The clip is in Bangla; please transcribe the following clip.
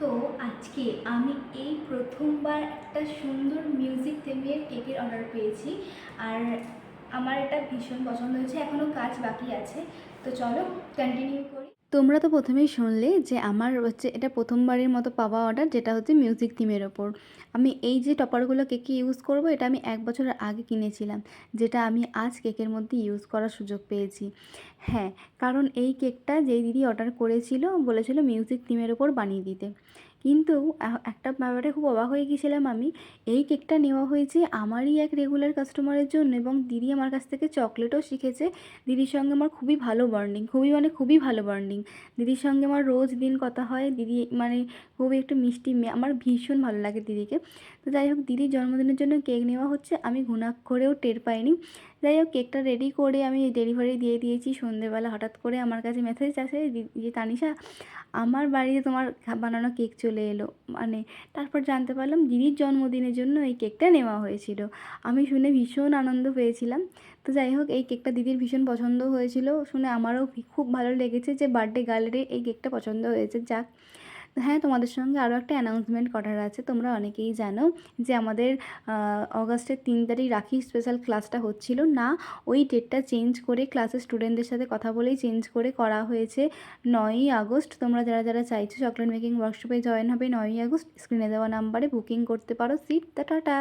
তো আজকে আমি এই প্রথমবার একটা সুন্দর মিউজিক থেমের কেকের অর্ডার পেয়েছি। আর আমার এটা ভীষণ পছন্দ হয়েছে, এখনও কাজ বাকি আছে। তো চলো কন্টিনিউ করি। তোমরা তো প্রথমেই শুনলে যে আমার হচ্ছে এটা প্রথমবারের মতো পাওয়া অর্ডার, যেটা হচ্ছে মিউজিক থিমের ওপর। আমি এই যে টপারগুলো কেকে ইউজ করব, এটা আমি 1 বছর আগে কিনেছিলাম, যেটা আমি আজ কেকের মধ্যে ইউজ করার সুযোগ পেয়েছি। হ্যাঁ, কারণ এই কেকটা যেই দিদি অর্ডার করেছিল বলেছিল মিউজিক থিমের ওপর বানিয়ে দিতে। কিন্তু একটা ব্যাপারে খুব অবাক হয়ে গিয়েছিলাম আমি। এই কেকটা নেওয়া হয়েছে আমারই এক রেগুলার কাস্টমারের জন্য, এবং দিদি আমার কাছ থেকে চকলেটও শিখেছে। দিদির সঙ্গে আমার খুবই ভালো বন্ডিং, খুবই ভালো বন্ডিং। দিদির সঙ্গে আমার রোজ দিন কথা হয়। দিদি মানে খুবই একটু মিষ্টি মেয়ে, আমার ভীষণ ভালো লাগে দিদিকে। তো যাই হোক, দিদির জন্মদিনের জন্য কেক নেওয়া হচ্ছে, আমি ঘুণাক্ষরেও টের পাইনি। যাই হোক, কেকটা রেডি করে আমি ডেলিভারি দিয়ে দিয়েছি। সন্ধেবেলা হঠাৎ করে আমার কাছে মেসেজ আসে যে তানিশা, আমার বাড়িতে তোমার বানানো কেক চলে এলো। মানে তারপর জানতে পারলাম দিদির জন্মদিনের জন্য এই কেকটা নেওয়া হয়েছিল। আমি শুনে ভীষণ আনন্দ পেয়েছিলাম। তো যাই হোক, এই কেকটা দিদির ভীষণ পছন্দ হয়েছিল শুনে আমারও খুব ভালো লেগেছে যে বার্থডে গার্লের এই কেকটা পছন্দ হয়েছে। যাক, হ্যাঁ, তোমাদের সঙ্গে আরও একটা অ্যানাউন্সমেন্ট করার আছে। তোমরা অনেকেই জানো যে আমাদের অগাস্টের 3 তারিখ রাখি স্পেশাল ক্লাসটা হচ্ছিল না। ওই ডেটটা চেঞ্জ করে ক্লাসের স্টুডেন্টদের সাথে কথা বলেই চেঞ্জ করে করা হয়েছে 9ই আগস্ট। তোমরা যারা যারা চাইছো চকলেট মেকিং ওয়ার্কশপে জয়েন হবে 9ই আগস্ট, স্ক্রিনে দেওয়া নাম্বারে বুকিং করতে পারো সিট। টাটা।